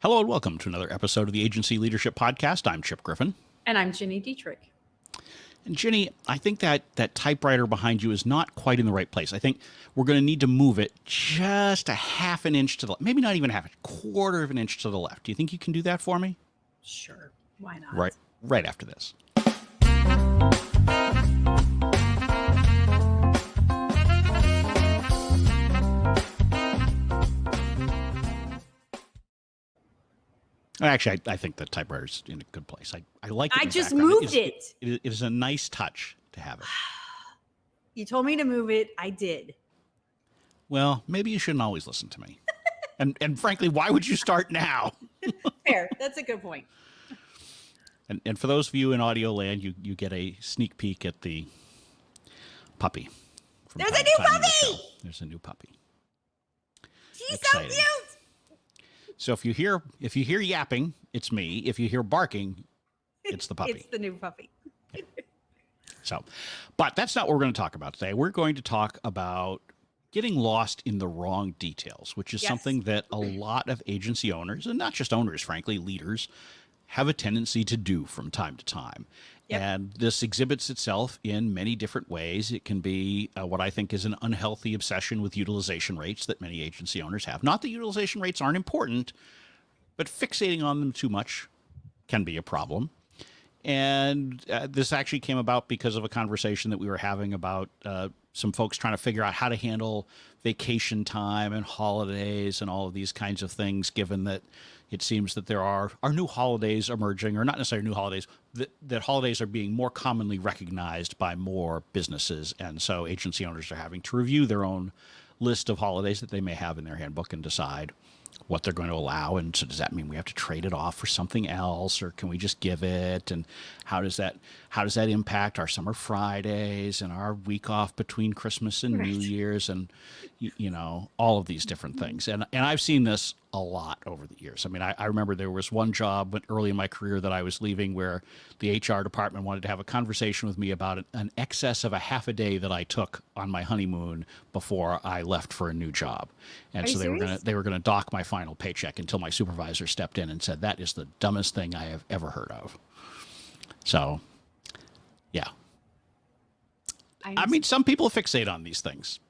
Hello and welcome to another episode of the Agency Leadership Podcast. I'm Chip Griffin. And I'm Ginny Dietrich. And Ginny, I think that typewriter behind you is not quite in the right place. I think we're going to need to move it just a half an inch to the left. Maybe not even half, a quarter of an inch to the left. Do you think you can do that for me? Sure. Why not? Right after this. Actually, I think the typewriter's in a good place. I like it. I just moved it. It is a nice touch to have it. You told me to move it. I did. Well, maybe you shouldn't always listen to me. and frankly, why would you start now? Fair. That's a good point. And for those of you in audio land, you get a sneak peek at the puppy. There's a new puppy! There's a new puppy. She's so cute! So if you hear yapping, it's me. If you hear barking, it's the puppy. It's the new puppy. But that's not what we're going to talk about today. We're going to talk about getting lost in the wrong details, which is something that a lot of agency owners, and not just owners, frankly, leaders, have a tendency to do from time to time. Yep. And this exhibits itself in many different ways. It can be what I think is an unhealthy obsession with utilization rates that many agency owners have. Not that utilization rates aren't important, but fixating on them too much can be a problem. And this actually came about because of a conversation that we were having about some folks trying to figure out how to handle vacation time and holidays and all of these kinds of things, given that it seems that there are new holidays emerging, or not necessarily new holidays, that holidays are being more commonly recognized by more businesses. And so agency owners are having to review their own list of holidays that they may have in their handbook and decide what they're going to allow. And so does that mean we have to trade it off for something else, or can we just give it? And how does that impact our summer Fridays and our week off between Christmas and New Year's, and all of these different things. And I've seen this a lot over the years. I mean, I remember there was one job early in my career that I was leaving where the HR department wanted to have a conversation with me about an excess of a half a day that I took on my honeymoon before I left for a new job. And so they were gonna dock my final paycheck until my supervisor stepped in and said, "That is the dumbest thing I have ever heard of." So, yeah. I mean, some people fixate on these things.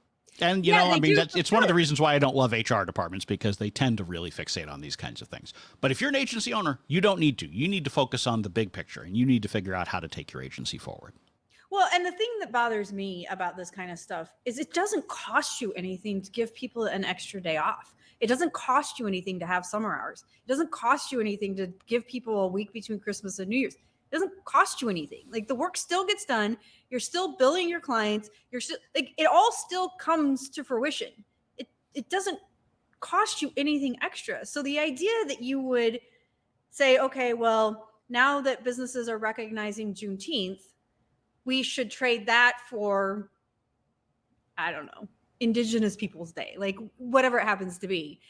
And, it's one of the reasons why I don't love HR departments, because they tend to really fixate on these kinds of things. But if you're an agency owner, you don't need to. You need to focus on the big picture, and you need to figure out how to take your agency forward. Well, and the thing that bothers me about this kind of stuff is it doesn't cost you anything to give people an extra day off. It doesn't cost you anything to have summer hours. It doesn't cost you anything to give people a week between Christmas and New Year's. It doesn't cost you anything. Like, the work still gets done. You're still billing your clients. You're still, like, it all still comes to fruition. It doesn't cost you anything extra. So the idea that you would say, okay, well, now that businesses are recognizing Juneteenth, we should trade that for, I don't know, Indigenous Peoples Day, like whatever it happens to be.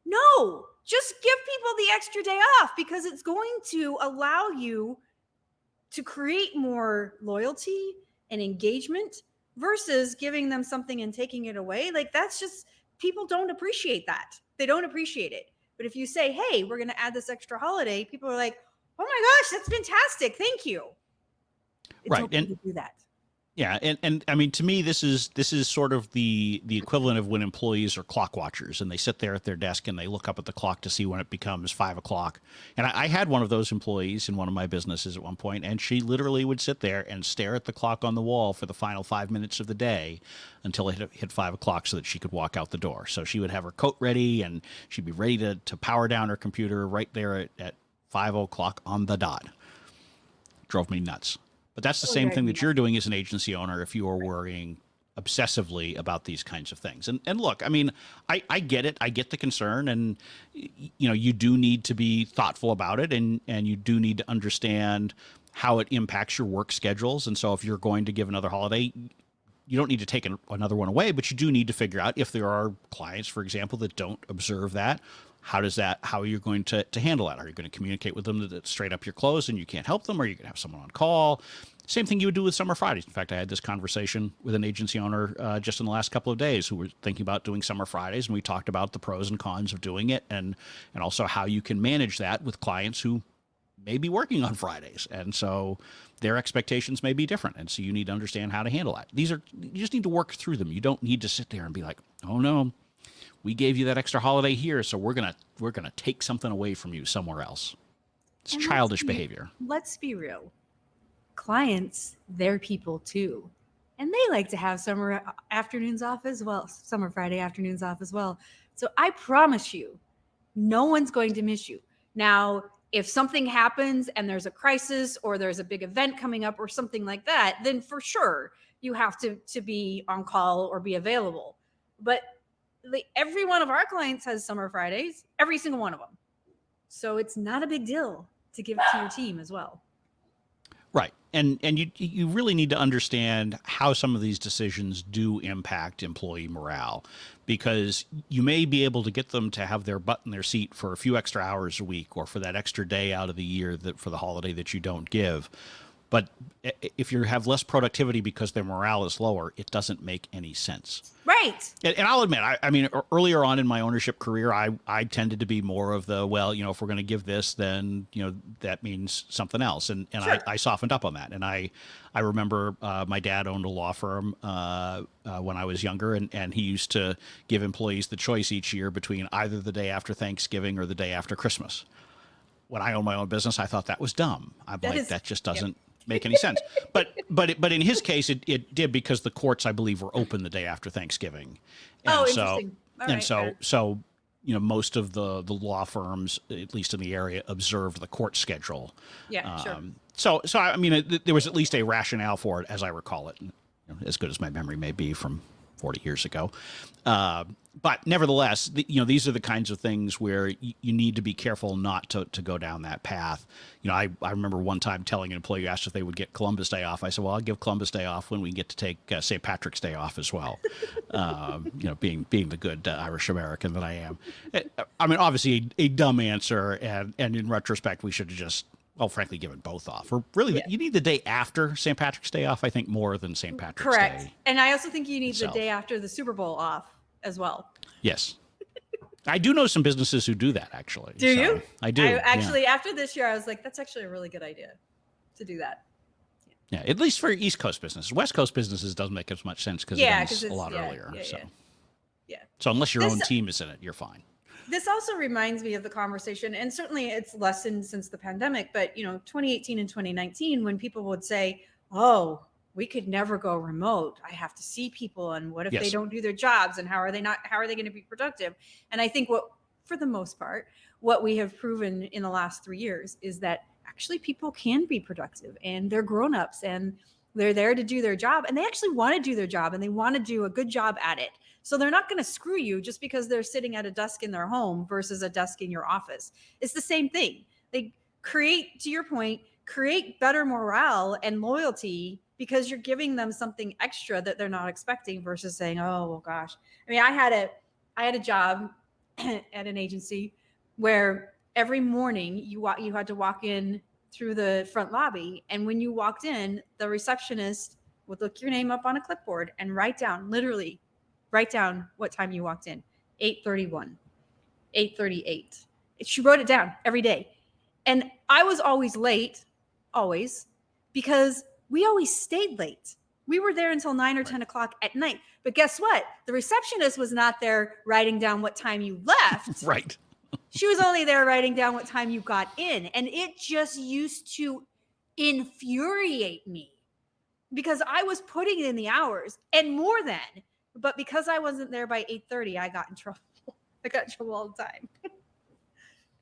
No, just give people the extra day off, because it's going to allow you to create more loyalty and engagement versus giving them something and taking it away. Like, that's just, people don't appreciate that. They don't appreciate it. But if you say, hey, we're going to add this extra holiday, people are like, oh my gosh, that's fantastic. Thank you. It's okay to do that. Yeah, and I mean, to me, this is sort of the equivalent of when employees are clock watchers, and they sit there at their desk and they look up at the clock to see when it becomes 5 o'clock. And I had one of those employees in one of my businesses at one point, and she literally would sit there and stare at the clock on the wall for the final 5 minutes of the day until it hit 5 o'clock so that she could walk out the door. So she would have her coat ready, and she'd be ready to power down her computer right there at 5 o'clock on the dot. Drove me nuts. But that's the same thing that you're doing as an agency owner if you are worrying obsessively about these kinds of things. And look, I mean, I get it. I get the concern. And, you do need to be thoughtful about it. And you do need to understand how it impacts your work schedules. And so if you're going to give another holiday, you don't need to take another one away, but you do need to figure out if there are clients, for example, that don't observe that. How are you going to handle that? Are you going to communicate with them that it's straight up your close and you can't help them? Or are you going to have someone on call? Same thing you would do with summer Fridays. In fact, I had this conversation with an agency owner just in the last couple of days who were thinking about doing summer Fridays, and we talked about the pros and cons of doing it, and also how you can manage that with clients who may be working on Fridays, and so their expectations may be different, and so you need to understand how to handle that. You just need to work through them. You don't need to sit there and be like, "Oh no, we gave you that extra holiday here, so we're gonna take something away from you somewhere else." It's And childish behavior. Let's be real. Clients, they're people too. And they like to have summer afternoons off as well, summer Friday afternoons off as well. So I promise you, no one's going to miss you. Now, if something happens and there's a crisis or there's a big event coming up or something like that, then for sure you have to be on call or be available. But every one of our clients has summer Fridays, every single one of them. So it's not a big deal to give it to your team as well. Right. And you really need to understand how some of these decisions do impact employee morale, because you may be able to get them to have their butt in their seat for a few extra hours a week or for that extra day out of the year that for the holiday that you don't give. But if you have less productivity because their morale is lower, it doesn't make any sense. Right. And I'll admit, I mean, earlier on in my ownership career, I tended to be more of the, well, if we're going to give this, then, that means something else. And Sure. I softened up on that. And I remember my dad owned a law firm when I was younger, and he used to give employees the choice each year between either the day after Thanksgiving or the day after Christmas. When I owned my own business, I thought that was dumb. That just doesn't make any sense. But in his case, it did, because the courts, I believe, were open the day after Thanksgiving. And interesting. So most of the law firms, at least in the area, observed the court schedule. Yeah, sure. So I mean, there was at least a rationale for it, as I recall it, as good as my memory may be from 40 years ago. But nevertheless, these are the kinds of things where you need to be careful not to go down that path. I remember one time telling an employee who asked if they would get Columbus Day off. I said, well, I'll give Columbus Day off when we get to take St. Patrick's Day off as well. Being the good Irish American that I am. I mean, obviously a dumb answer, and in retrospect, we should have just, well, frankly, given both off. Or really, you need the day after St. Patrick's Day off, I think, more than St. Patrick's Day. Correct. And I also think you need the day after the Super Bowl off as well. Yes. I do know some businesses who do that, actually. Do you? I do. After this year, I was like, that's actually a really good idea to do that. Yeah, at least for East Coast businesses. West Coast businesses doesn't make as much sense because it ends a lot earlier. So unless your own team is in it, you're fine. This also reminds me of the conversation, and certainly it's lessened since the pandemic, but 2018 and 2019, when people would say, oh, we could never go remote. I have to see people. And what if they don't do their jobs, and how are they going to be productive? And I think for the most part, what we have proven in the last 3 years is that actually people can be productive, and they're grownups, and they're there to do their job, and they actually want to do their job, and they want to do a good job at it. So they're not going to screw you just because they're sitting at a desk in their home versus a desk in your office. It's the same thing. They create, to your point, create better morale and loyalty because you're giving them something extra that they're not expecting versus saying, oh, well, gosh. I mean, I had a job at an agency where every morning you had to walk in through the front lobby. And when you walked in, the receptionist would look your name up on a clipboard and write down what time you walked in. 8:31, 8:38. She wrote it down every day. And I was always late, because we always stayed late. We were there until 9 or 10 o'clock at night. But guess what? The receptionist was not there writing down what time you left. Right. She was only there writing down what time you got in. And it just used to infuriate me because I was putting in the hours and more than. But because I wasn't there by 8:30, I got in trouble. I got in trouble all the time.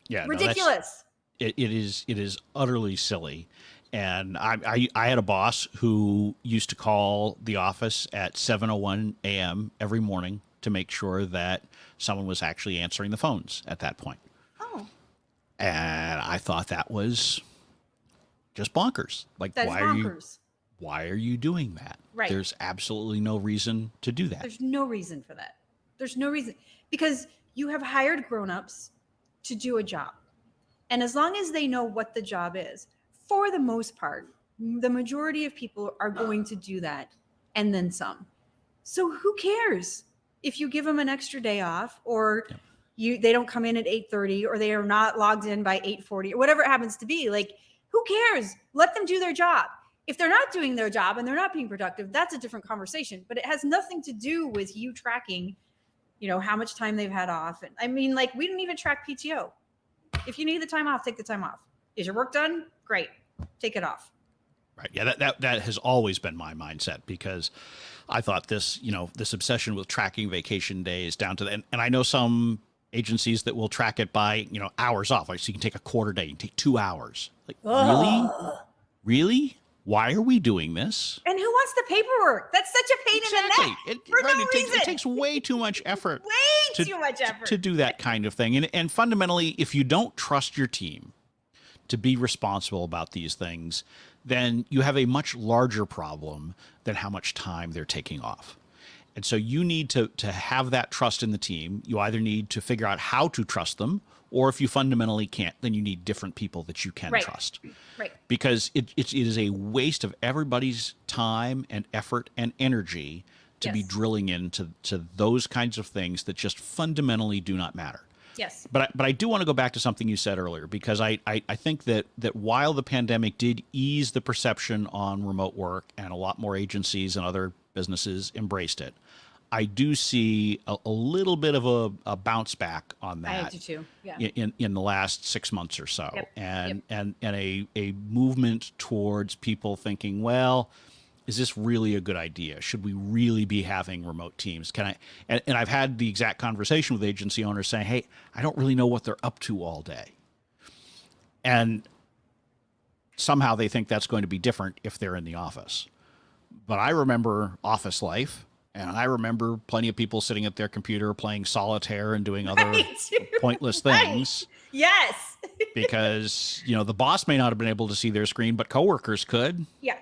Yeah, ridiculous. It is utterly silly. And I had a boss who used to call the office at 7:01 a.m. every morning to make sure that someone was actually answering the phones at that point. Oh. And I thought that was just bonkers. Like, why are you doing that? Right. There's absolutely no reason to do that. There's no reason for that. There's no reason, because you have hired grownups to do a job. And as long as they know what the job is, for the most part, The majority of people are going to do that and then some. So who cares if you give them an extra day off, or they don't come in at 8:30, or they are not logged in by 8:40, or whatever it happens to be. Like, who cares? Let them do their job. If they're not doing their job and they're not being productive, that's a different conversation. But it has nothing to do with you tracking, how much time they've had off. And I mean, like, we don't even track PTO. If you need the time off, take the time off. Is your work done? Great. Take it off. Right. Yeah, that has always been my mindset, because I thought this obsession with tracking vacation days down to and I know some agencies that will track it by, hours off. Like, so you can take a quarter day, you can take 2 hours. Like, really? Why are we doing this? And who wants the paperwork? That's such a pain in the neck. It takes way too much effort. Too much effort to do that kind of thing. And fundamentally, if you don't trust your team to be responsible about these things, then you have a much larger problem than how much time they're taking off. And so you need to have that trust in the team. You either need to figure out how to trust them, or if you fundamentally can't, then you need different people that you can trust. Right. Because it is a waste of everybody's time and effort and energy to be drilling into those kinds of things that just fundamentally do not matter. Yes. But I do want to go back to something you said earlier, because I think that while the pandemic did ease the perception on remote work, and a lot more agencies and other businesses embraced it, I do see a little bit of a bounce back on that. I do too. Yeah. In the last 6 months or so. Yep. And a movement towards people thinking, well, is this really a good idea? Should we really be having remote teams? And I've had the exact conversation with agency owners saying, hey, I don't really know what they're up to all day. And somehow they think that's going to be different if they're in the office. But I remember office life, and I remember plenty of people sitting at their computer playing solitaire and doing other pointless things. Yes. Because, the boss may not have been able to see their screen, but coworkers could. Yeah.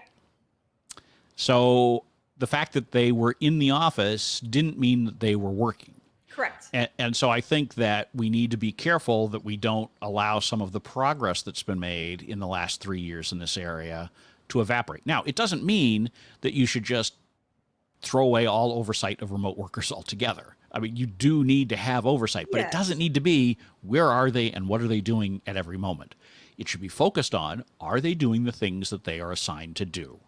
So the fact that they were in the office didn't mean that they were working. Correct. And so I think that we need to be careful that we don't allow some of the progress that's been made in the last 3 years in this area to evaporate. Now, it doesn't mean that you should just throw away all oversight of remote workers altogether. I mean, you do need to have oversight, but it doesn't need to be where are they and what are they doing at every moment. It should be focused on, are they doing the things that they are assigned to do?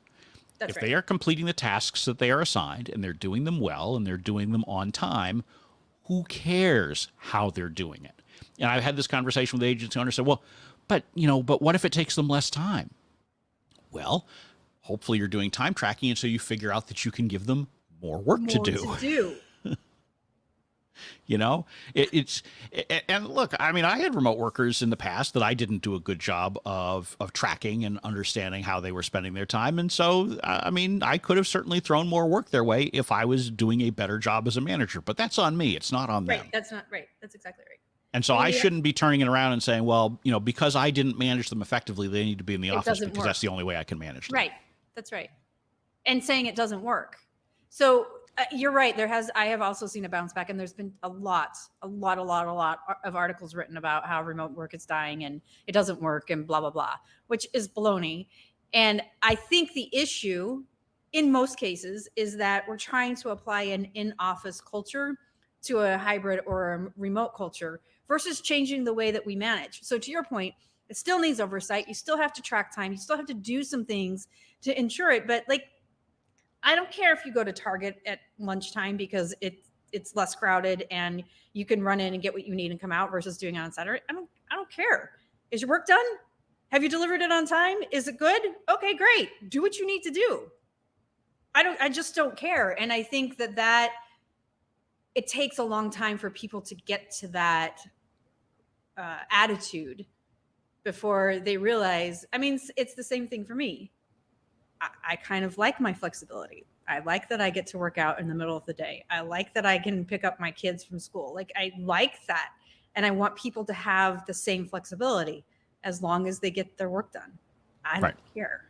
If they are completing the tasks that they are assigned, and they're doing them well, and they're doing them on time, who cares how they're doing it? And I've had this conversation with agency owners, said, well, but what if it takes them less time? Well, hopefully you're doing time tracking, and so you figure out that you can give them more work to do. And look, I mean, I had remote workers in the past that I didn't do a good job of tracking and understanding how they were spending their time. And so, I mean, I could have certainly thrown more work their way if I was doing a better job as a manager, but that's on me. It's not on them. Right. That's not right. That's exactly right. And so I shouldn't be turning it around and saying, well, because I didn't manage them effectively, they need to be in the office because that's the only way I can manage them. Right. That's right. And saying it doesn't work. So you're right. I have also seen a bounce back, and there's been a lot of articles written about how remote work is dying and it doesn't work and blah, blah, blah, which is baloney. And I think the issue in most cases is that we're trying to apply an in-office culture to a hybrid or a remote culture versus changing the way that we manage. So to your point, it still needs oversight. You still have to track time. You still have to do some things to ensure it. But I don't care if you go to Target at lunchtime because it's less crowded and you can run in and get what you need and come out versus doing it on Saturday. I don't care. Is your work done? Have you delivered it on time? Is it good? Okay, great. Do what you need to do. I just don't care. And I think that it takes a long time for people to get to that attitude before they realize, I mean, it's the same thing for me. I kind of like my flexibility. I like that I get to work out in the middle of the day. I like that I can pick up my kids from school. I like that. And I want people to have the same flexibility as long as they get their work done. I don't care.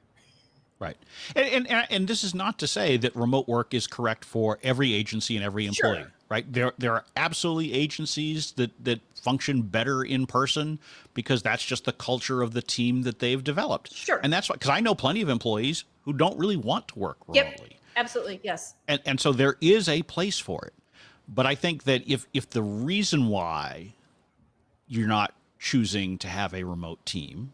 Right. And this is not to say that remote work is correct for every agency and every employee. Sure. right? There are absolutely agencies that function better in person because that's just the culture of the team that they've developed. Sure. And that's why, because I know plenty of employees who don't really want to work remotely. Yep. Absolutely. Yes. And so there is a place for it. But I think that if the reason why you're not choosing to have a remote team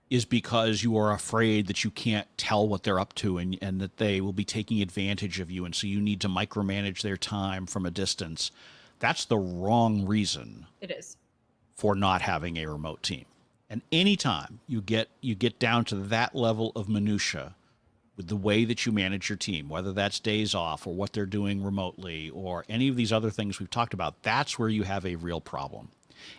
is because you are afraid that you can't tell what they're up to and that they will be taking advantage of you. And so you need to micromanage their time from a distance. That's the wrong reason. It is. For not having a remote team. And anytime you get down to that level of minutia with the way that you manage your team, whether that's days off or what they're doing remotely or any of these other things we've talked about, that's where you have a real problem.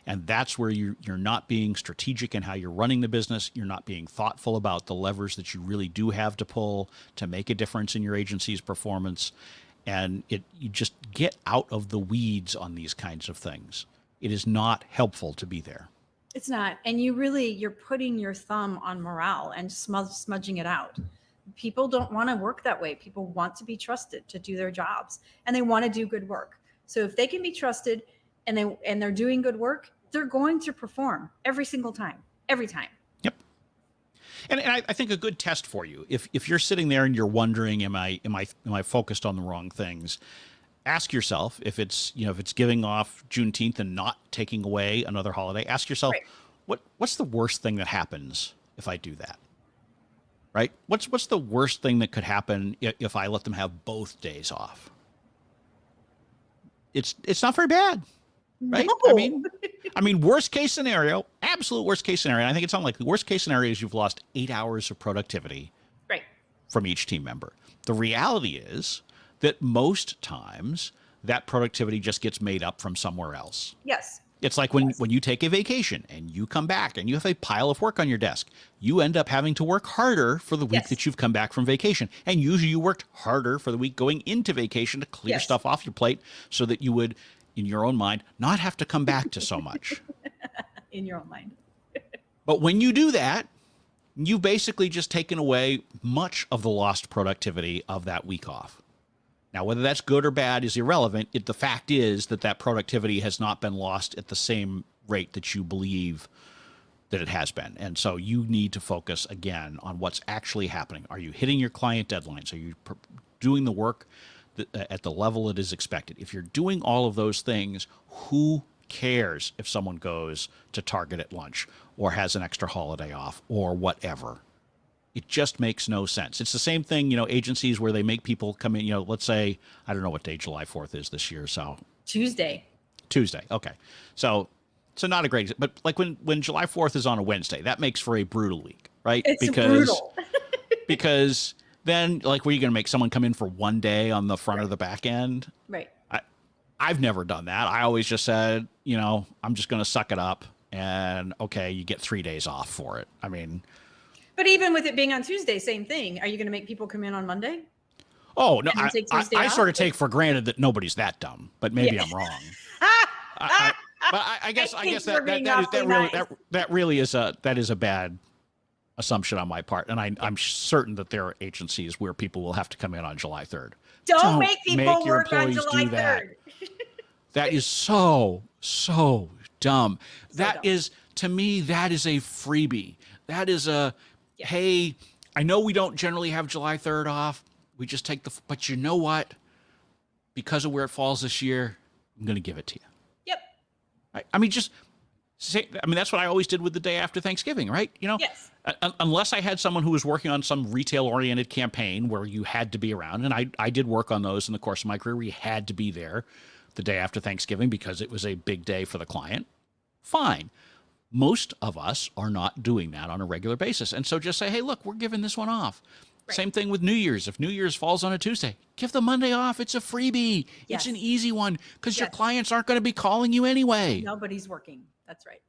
And that's where you're not being strategic in how you're running the business. You're not being thoughtful about the levers that you really do have to pull to make a difference in your agency's performance. And you just get out of the weeds on these kinds of things. It is not helpful to be there. It's not. And you're putting your thumb on morale and smudging it out. People don't want to work that way. People want to be trusted to do their jobs and they want to do good work. So if they can be trusted and they're doing good work, they're going to perform every single time, every time. Yep. And I think a good test for you, if you're sitting there and you're wondering, am I focused on the wrong things? Ask yourself if it's giving off Juneteenth and not taking away another holiday. Ask yourself, right, what's the worst thing that happens if I do that? Right? What's the worst thing that could happen if I let them have both days off? It's not very bad. Right? No. I mean, worst case scenario, absolute worst case scenario. And I think it's unlikely. Worst case scenario is you've lost 8 hours of productivity right, from each team member. The reality is that most times that productivity just gets made up from somewhere else. Yes. It's like when you take a vacation and you come back and you have a pile of work on your desk, you end up having to work harder for the week that you've come back from vacation. And usually you worked harder for the week going into vacation to clear stuff off your plate so that you would, in your own mind, not have to come back to so much. In your own mind. But when you do that, you've basically just taken away much of the lost productivity of that week off. Now, whether that's good or bad is irrelevant. The fact is that productivity has not been lost at the same rate that you believe that it has been. And so you need to focus again on what's actually happening. Are you hitting your client deadlines? Are you doing the work at the level it is expected? If you're doing all of those things, who cares if someone goes to Target at lunch or has an extra holiday off or whatever? It just makes no sense. It's the same thing, agencies where they make people come in, let's say, I don't know what day July 4th is this year. So Tuesday. Okay. So not a great, but like when July 4th is on a Wednesday, that makes for a brutal week, right? It's brutal. Because then were you going to make someone come in for one day on the front or the back end? Right. I've never done that. I always just said, I'm just going to suck it up and okay, you get 3 days off for it. I mean, but even with it being on Tuesday, same thing. Are you going to make people come in on Monday? Oh, no, I sort of take for granted that nobody's that dumb, but maybe I'm wrong. But I guess that really is a bad assumption on my part. And I'm certain that there are agencies where people will have to come in on July 3rd. Don't make people work on July 3rd. That is so dumb. Dumb. To me, that is a freebie. That is hey, I know we don't generally have July 3rd off. We just take but you know what? Because of where it falls this year, I'm going to give it to you. Yep. That's what I always did with the day after Thanksgiving, right? Yes. Unless I had someone who was working on some retail-oriented campaign where you had to be around, and I did work on those in the course of my career. We had to be there the day after Thanksgiving because it was a big day for the client. Fine. Most of us are not doing that on a regular basis. And so just say, hey, look, we're giving this one off. Right. Same thing with New Year's. If New Year's falls on a Tuesday, give the Monday off. It's a freebie. Yes. It's an easy one because your clients aren't going to be calling you anyway. Nobody's working. That's right.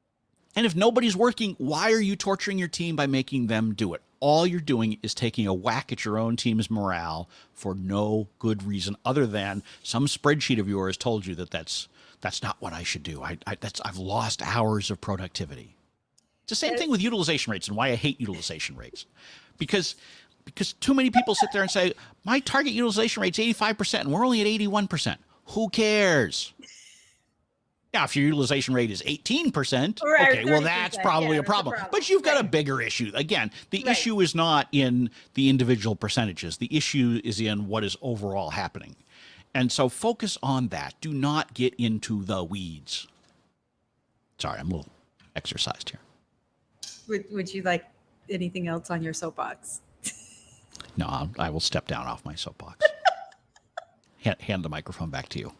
And if nobody's working, why are you torturing your team by making them do it? All you're doing is taking a whack at your own team's morale for no good reason other than some spreadsheet of yours told you that's not what I should do. I've lost hours of productivity. It's the same thing with utilization rates and why I hate utilization rates. Because too many people sit there and say, my target utilization rate's 85% and we're only at 81%. Who cares? Now, if your utilization rate is 18%, Right, okay, well, 30%, that's probably yeah, a that's a problem. problem. But you've got a Right. bigger issue. Again, the Right. issue is not in the individual percentages. The issue is in what is overall happening. And so focus on that. Do not get into the weeds. Sorry, I'm a little exercised here. Would you like anything else on your soapbox? No, I will step down off my soapbox. Hand the microphone back to you.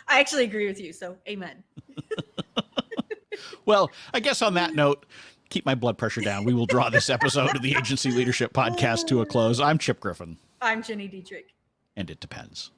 I actually agree with you. So amen. Well, I guess on that note, keep my blood pressure down. We will draw this episode of the Agency Leadership Podcast to a close. I'm Chip Griffin. I'm Jenny Dietrich. And it depends.